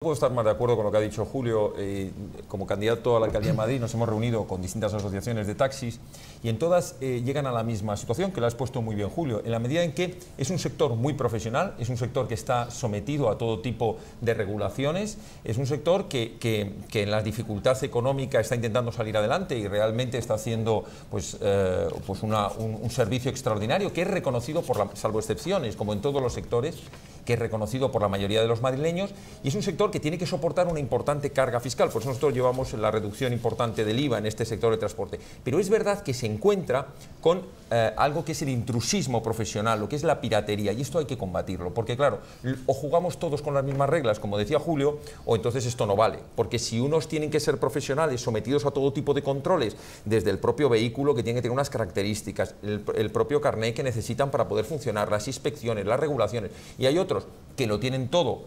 Puedo estar más de acuerdo con lo que ha dicho Julio. Como candidato a la alcaldía de Madrid nos hemos reunido con distintas asociaciones de taxis y en todas llegan a la misma situación, que la has puesto muy bien, Julio, en la medida en que es un sector muy profesional, es un sector que está sometido a todo tipo de regulaciones, es un sector que en la dificultad económica está intentando salir adelante y realmente está haciendo un servicio extraordinario que es reconocido salvo excepciones, como en todos los sectores, que es reconocido por la mayoría de los madrileños, y es un sector que tiene que soportar una importante carga fiscal. Por eso nosotros llevamos la reducción importante del IVA en este sector de transporte. Pero es verdad que se encuentra con algo que es el intrusismo profesional, lo que es la piratería, y esto hay que combatirlo, porque claro, o jugamos todos con las mismas reglas, como decía Julio, o entonces esto no vale, porque si unos tienen que ser profesionales sometidos a todo tipo de controles, desde el propio vehículo, que tiene que tener unas características, el propio carnet que necesitan para poder funcionar, las inspecciones, las regulaciones, y hay otros que lo tienen todo,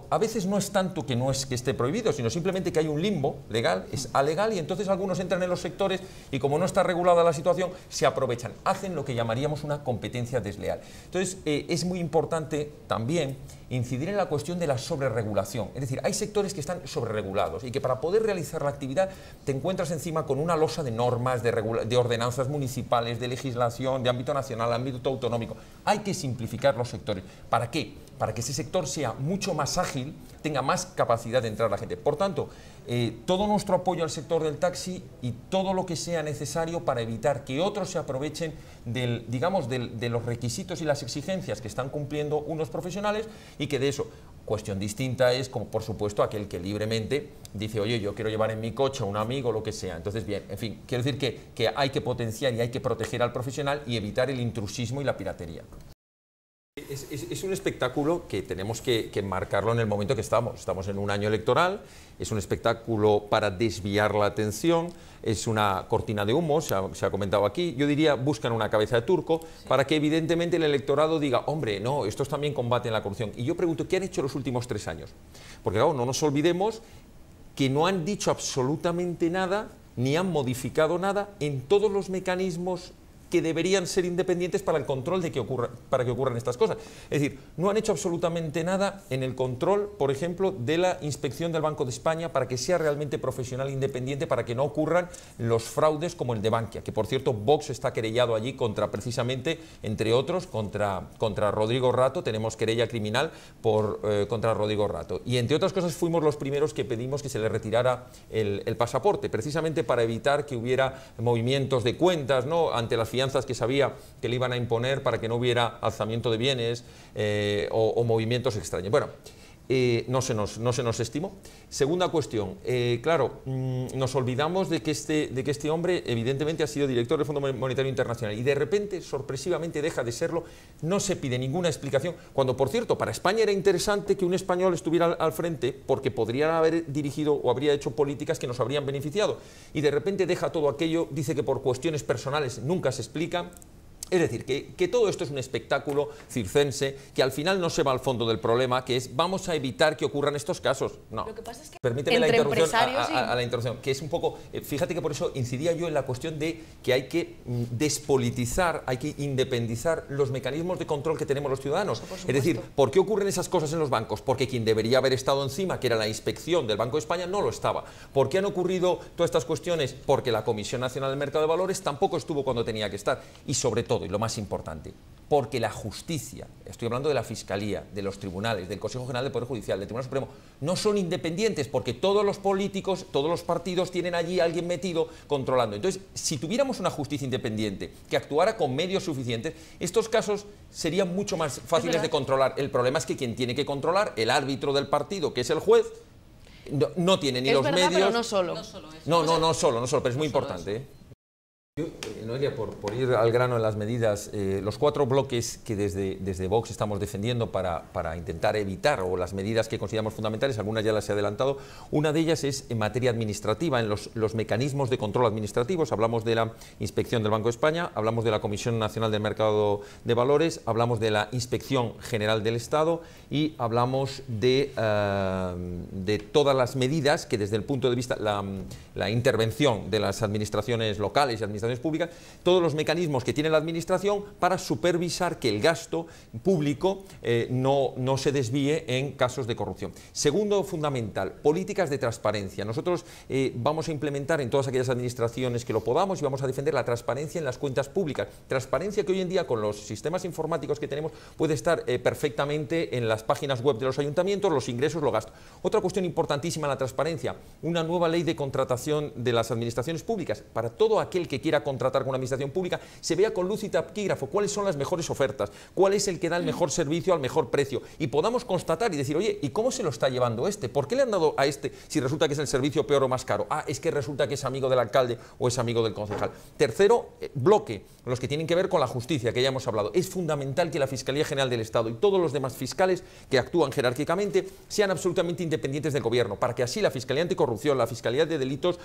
a veces no es tanto que no es que esté prohibido, sino simplemente que hay un limbo legal, es alegal, y entonces algunos entran en los sectores y como no está regulada la situación, se aprovechan, hacen lo que llamaríamos una competencia desleal. Entonces es muy importante también incidir en la cuestión de la sobreregulación, es decir, hay sectores que están sobreregulados y que para poder realizar la actividad te encuentras encima con una losa de normas, de ordenanzas municipales, de legislación, de ámbito nacional, ámbito autonómico. Hay que simplificar los sectores. ¿Para qué? Para que ese sector sea mucho más ágil, tenga más capacidad de entrar la gente. Por tanto, todo nuestro apoyo al sector del taxi y todo lo que sea necesario para evitar que otros se aprovechen de los requisitos y las exigencias que están cumpliendo unos profesionales, y que de eso, cuestión distinta es, como por supuesto, aquel que libremente dice, oye, yo quiero llevar en mi coche a un amigo, lo que sea. Entonces, bien, en fin, quiero decir que hay que potenciar y hay que proteger al profesional y evitar el intrusismo y la piratería. Es un espectáculo que tenemos que enmarcarlo en el momento que estamos. Estamos en un año electoral, es un espectáculo para desviar la atención, es una cortina de humo, se ha comentado aquí. Yo diría, buscan una cabeza de turco para que evidentemente el electorado diga, hombre, no, estos también combaten la corrupción. Y yo pregunto, ¿qué han hecho los últimos 3 años? Porque claro, no nos olvidemos que no han dicho absolutamente nada, ni han modificado nada en todos los mecanismos que deberían ser independientes para el control para que ocurran estas cosas. Es decir, no han hecho absolutamente nada en el control, por ejemplo, de la inspección del Banco de España para que sea realmente profesional e independiente, para que no ocurran los fraudes como el de Bankia, que por cierto Vox está querellado allí precisamente, entre otros, contra Rodrigo Rato. Tenemos querella criminal contra Rodrigo Rato. Y entre otras cosas fuimos los primeros que pedimos que se le retirara el pasaporte, precisamente para evitar que hubiera movimientos de cuentas, ¿no?, ante las fianzas que sabía que le iban a imponer para que no hubiera alzamiento de bienes o movimientos extraños. Bueno, no se nos estimó. Segunda cuestión, claro, nos olvidamos de que este hombre evidentemente ha sido director del Fondo Monetario Internacional y de repente, sorpresivamente, deja de serlo, no se pide ninguna explicación, cuando, por cierto, para España era interesante que un español estuviera al frente porque podría haber dirigido o habría hecho políticas que nos habrían beneficiado, y de repente deja todo aquello, dice que por cuestiones personales nunca se explica. Es decir, que todo esto es un espectáculo circense que al final no se va al fondo del problema, que es vamos a evitar que ocurran estos casos. No. Lo que pasa es que permíteme la interrupción a la interrupción, que es un poco, fíjate que por eso incidía yo en la cuestión de que hay que despolitizar, hay que independizar los mecanismos de control que tenemos los ciudadanos. Es decir, ¿por qué ocurren esas cosas en los bancos? Porque quien debería haber estado encima, que era la inspección del Banco de España, no lo estaba. ¿Por qué han ocurrido todas estas cuestiones? Porque la Comisión Nacional del Mercado de Valores tampoco estuvo cuando tenía que estar. Y sobre todo, y lo más importante, porque la justicia, estoy hablando de la Fiscalía, de los tribunales, del Consejo General del Poder Judicial, del Tribunal Supremo, no son independientes, porque todos los políticos, todos los partidos tienen allí a alguien metido controlando. Entonces, si tuviéramos una justicia independiente que actuara con medios suficientes, estos casos serían mucho más fáciles de controlar. El problema es que quien tiene que controlar, el árbitro del partido, que es el juez, no tiene ni los medios. Pero no solo. No solo, pero es muy importante. Noelia, por ir al grano en las medidas, los 4 bloques que desde Vox estamos defendiendo para intentar evitar, o las medidas que consideramos fundamentales, algunas ya las he adelantado, una de ellas es en materia administrativa, en los mecanismos de control administrativos. Hablamos de la inspección del Banco de España, hablamos de la Comisión Nacional del Mercado de Valores, hablamos de la Inspección General del Estado y hablamos de todas las medidas que desde el punto de vista, la intervención de las administraciones locales y administraciones administraciones públicas, todos los mecanismos que tiene la administración para supervisar que el gasto público no se desvíe en casos de corrupción. Segundo fundamental, políticas de transparencia. Nosotros vamos a implementar en todas aquellas administraciones que lo podamos y vamos a defender la transparencia en las cuentas públicas. Transparencia que hoy en día con los sistemas informáticos que tenemos puede estar perfectamente en las páginas web de los ayuntamientos, los ingresos, los gastos. Otra cuestión importantísima en la transparencia, una nueva ley de contratación de las administraciones públicas. Para todo aquel que quiera contratar con una administración pública, se vea con luz y taquígrafo cuáles son las mejores ofertas, cuál es el que da el mejor servicio al mejor precio y podamos constatar y decir, oye, ¿y cómo se lo está llevando este? ¿Por qué le han dado a este si resulta que es el servicio peor o más caro? Ah, es que resulta que es amigo del alcalde o es amigo del concejal. Tercero bloque, los que tienen que ver con la justicia, que ya hemos hablado. Es fundamental que la Fiscalía General del Estado y todos los demás fiscales que actúan jerárquicamente sean absolutamente independientes del gobierno, para que así la Fiscalía Anticorrupción, la Fiscalía de Delitos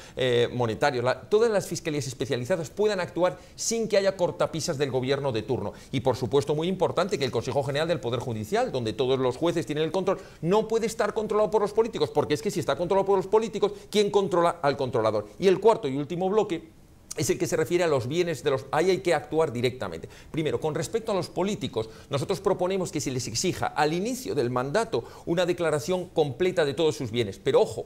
Monetarios, todas las fiscalías especializadas puedan actuar sin que haya cortapisas del gobierno de turno. Y por supuesto, muy importante, que el Consejo General del Poder Judicial, donde todos los jueces tienen el control, no puede estar controlado por los políticos, porque es que si está controlado por los políticos, ¿quién controla al controlador? Y el cuarto y último bloque es el que se refiere a los bienes de los... Ahí hay que actuar directamente. Primero, con respecto a los políticos, nosotros proponemos que se les exija al inicio del mandato una declaración completa de todos sus bienes. Pero ojo,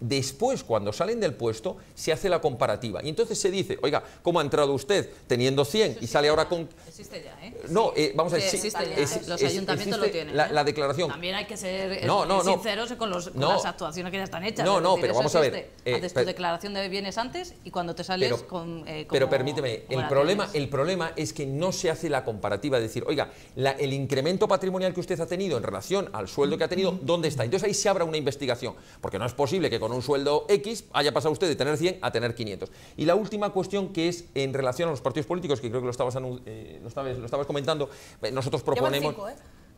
después, cuando salen del puesto, se hace la comparativa. Y entonces se dice, oiga, ¿cómo ha entrado usted teniendo 100 y sale ahora con... Existe ya, ¿eh? No, vamos a ver, existe ya, los ayuntamientos lo tienen. La declaración. También hay que ser sinceros con las actuaciones que ya están hechas. Pero vamos a ver. Haces tu declaración de bienes antes y cuando te sales pero permíteme, el problema es que no se hace la comparativa, de decir, oiga, el incremento patrimonial que usted ha tenido en relación al sueldo que ha tenido, ¿dónde está? Entonces ahí se abra una investigación, porque no es posible que con un sueldo X haya pasado usted de tener 100 a tener 500. Y la última cuestión, que es en relación a los partidos políticos, que creo que lo estabas comentando, nosotros proponemos...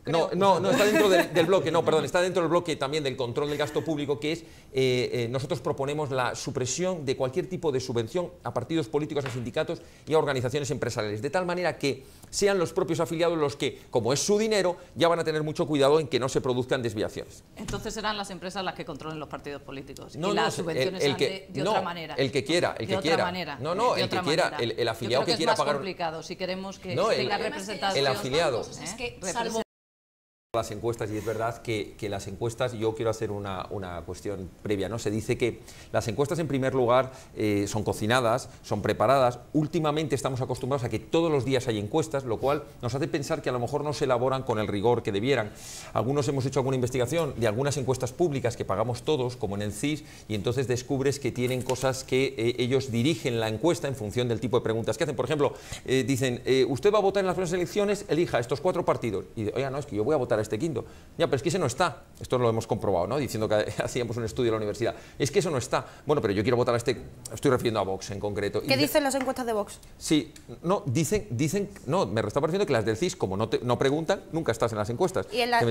No, está dentro del bloque, está dentro del bloque también del control del gasto público, que es, nosotros proponemos la supresión de cualquier tipo de subvención a partidos políticos, a sindicatos y a organizaciones empresariales, de tal manera que sean los propios afiliados los que, como es su dinero, ya van a tener mucho cuidado en que no se produzcan desviaciones. Entonces serán las empresas las que controlen los partidos políticos y las subvenciones de otra manera. El que quiera, el que quiera. El que quiera, el afiliado que quiera pagar. Es más complicado si queremos que tenga representación. El afiliado. Es que salvo las encuestas, y es verdad que las encuestas, yo quiero hacer una cuestión previa, ¿no? Se dice que las encuestas, en primer lugar, son cocinadas, son preparadas. Últimamente estamos acostumbrados a que todos los días hay encuestas, lo cual nos hace pensar que a lo mejor no se elaboran con el rigor que debieran. Algunos hemos hecho alguna investigación de algunas encuestas públicas que pagamos todos, como en el CIS, y entonces descubres que tienen cosas que ellos dirigen la encuesta en función del tipo de preguntas que hacen. Por ejemplo, dicen, usted va a votar en las próximas elecciones, elija estos 4 partidos. Y oiga, no, es que yo voy a votar a este quinto. Ya, pero es que ese no está. Esto lo hemos comprobado, ¿no? Diciendo que hacíamos un estudio en la universidad. Es que eso no está. Bueno, pero yo quiero votar a este. Estoy refiriendo a Vox en concreto. ¿Qué dicen las encuestas de Vox? Sí, no, dicen, no, me está pareciendo que las del CIS, como no preguntan, nunca estás en las encuestas. ¿Y en las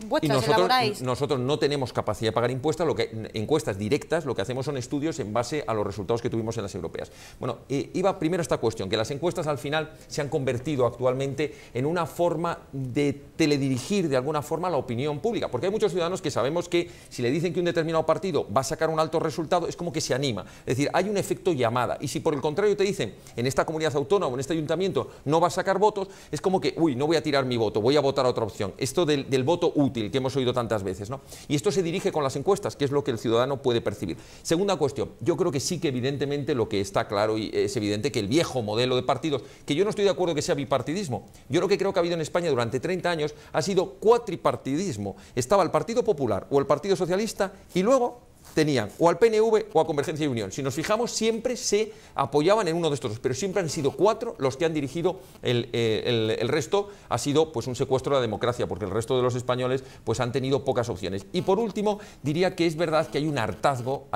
vuestras elaboráis? Nosotros no tenemos capacidad de pagar impuestos, encuestas directas, lo que hacemos son estudios en base a los resultados que tuvimos en las europeas. Bueno, iba primero esta cuestión, que las encuestas al final se han convertido actualmente en una forma de teledirigir de alguna forma la opinión pública, porque hay muchos ciudadanos que sabemos que si le dicen que un determinado partido va a sacar un alto resultado, es como que se anima. Es decir, hay un efecto llamada, y si por el contrario te dicen en esta comunidad autónoma o en este ayuntamiento no va a sacar votos, es como que, uy, no voy a tirar mi voto, voy a votar a otra opción. Esto del voto útil que hemos oído tantas veces, ¿no? Y esto se dirige con las encuestas, que es lo que el ciudadano puede percibir. Segunda cuestión, yo creo que sí que evidentemente lo que está claro y es evidente que el viejo modelo de partidos, que yo no estoy de acuerdo que sea bipartidismo, yo lo que creo que ha habido en España durante 30 años ha sido cuatripartidismo. Estaba el Partido Popular o el Partido Socialista y luego tenían o al PNV o a Convergencia y Unión. Si nos fijamos, siempre se apoyaban en uno de estos dos, pero siempre han sido 4 los que han dirigido el resto. Ha sido pues un secuestro de la democracia, porque el resto de los españoles pues han tenido pocas opciones. Y por último, diría que es verdad que hay un hartazgo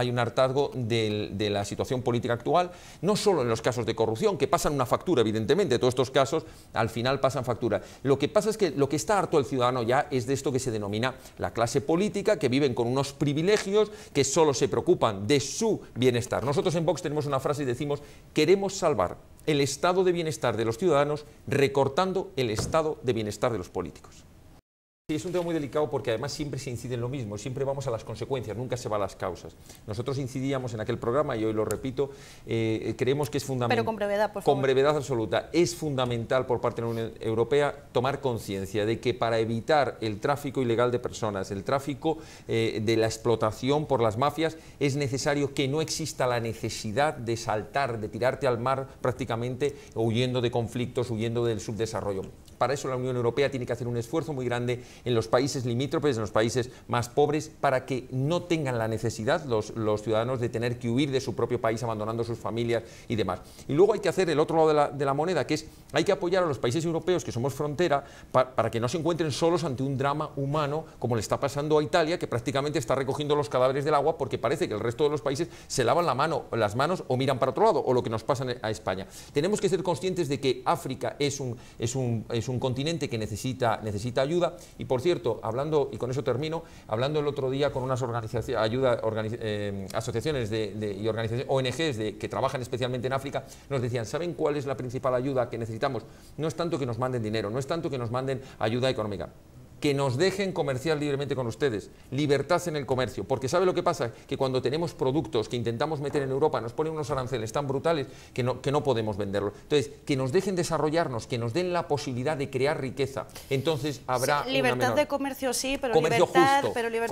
de la situación política actual, no solo en los casos de corrupción, que pasan una factura, evidentemente, todos estos casos al final pasan factura. Lo que pasa es que lo que está harto el ciudadano ya es de esto que se denomina la clase política, que viven con unos privilegios, que solo se preocupan de su bienestar. Nosotros en Vox tenemos una frase y decimos: queremos salvar el estado de bienestar de los ciudadanos recortando el estado de bienestar de los políticos. Sí, es un tema muy delicado porque además siempre se incide en lo mismo, siempre vamos a las consecuencias, nunca se va a las causas. Nosotros incidíamos en aquel programa, y hoy lo repito, creemos que es fundamental... Pero con brevedad, por favor. Con brevedad absoluta. Es fundamental por parte de la Unión Europea tomar conciencia de que para evitar el tráfico ilegal de personas, el tráfico de la explotación por las mafias, es necesario que no exista la necesidad de saltar, de tirarte al mar prácticamente huyendo de conflictos, huyendo del subdesarrollo. Para eso la Unión Europea tiene que hacer un esfuerzo muy grande en los países limítrofes, en los países más pobres, para que no tengan la necesidad los ciudadanos de tener que huir de su propio país abandonando sus familias y demás. Y luego hay que hacer el otro lado de la moneda, que es hay que apoyar a los países europeos que somos frontera para que no se encuentren solos ante un drama humano como le está pasando a Italia, que prácticamente está recogiendo los cadáveres del agua porque parece que el resto de los países se lavan las manos o miran para otro lado, o lo que nos pasa a España. Tenemos que ser conscientes de que África es un continente que necesita ayuda. Y por cierto, hablando, y con eso termino, hablando el otro día con unas asociaciones y organizaciones, ONGs que trabajan especialmente en África, nos decían, ¿saben cuál es la principal ayuda que necesitamos? No es tanto que nos manden dinero, no es tanto que nos manden ayuda económica, que nos dejen comerciar libremente con ustedes, libertad en el comercio, porque ¿sabe lo que pasa? Que cuando tenemos productos que intentamos meter en Europa nos ponen unos aranceles tan brutales que no podemos venderlos. Entonces, que nos dejen desarrollarnos, que nos den la posibilidad de crear riqueza, entonces habrá libertad una menor... de comercio sí, pero comercio libertad, justo, pero libertad